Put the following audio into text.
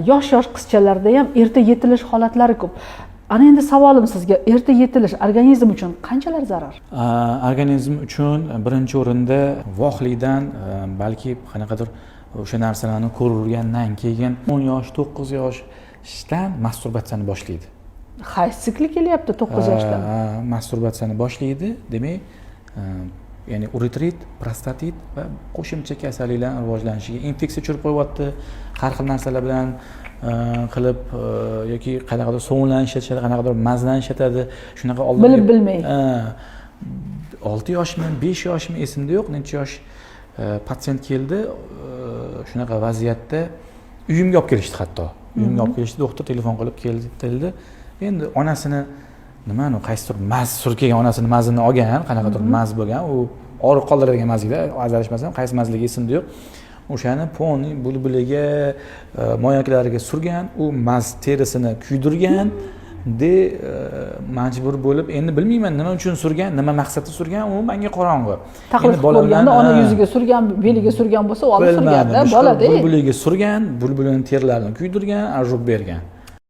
Yosh qizchalarda ham erta yetilish holatlari ko'p. Ana endi savolim sizga, erta yetilish organizm uchun qanchalar zarar? Organizm uchun birinchi o'rinda vohlikdan, balki qanaqadir o'sha narsalarni ko'rgandan keyin 10 yosh, 9 yoshdan masturbatsiyani boshlaydi. Qaysi sikli kelyapti 9 yoshdan? Masturbatsiyani boshlaydi, demak, ya'ni uretrit, prostatit va qo'shimcha kasalliklarning rivojlanishiga, infeksiya tushirib qo'yyapti, har xil narsalar bilan qilib yoki qanaqadir sovunlanishadi, qanaqadir mazlanishadi, shunaqa oldin bilib bilmay. 6 yoshmi, 5 yoshmi esimda yo'q, necha yosh patsient keldi, shunaqa vaziyatda uyimga olib kelishdi hatto. Uyimga olib kelishdi, doktor telefon qilib keldi. Endi onasini nimani qaysidir maz surkagan, onasini mazini olgan, qanaqadir maz bo'lgan, u og'riq qoldiradigan mazliklar, azalashmasam, qaysi mazligi esimda yo'q. O'shani poni bulbuliga, moyaklariga surgan, u maz terisini kuydirgan, majbur bo'lib, endi bilmayman nima uchun surgan, nima maqsadda surgan, u menga qorong'u. Endi bolalarni ona yuziga surgan, beliga surgan bo'lsa, olib surganda, bolada. Bulbuliga surgan, bulbulining terilarini kuydirgan, ajrub bergan.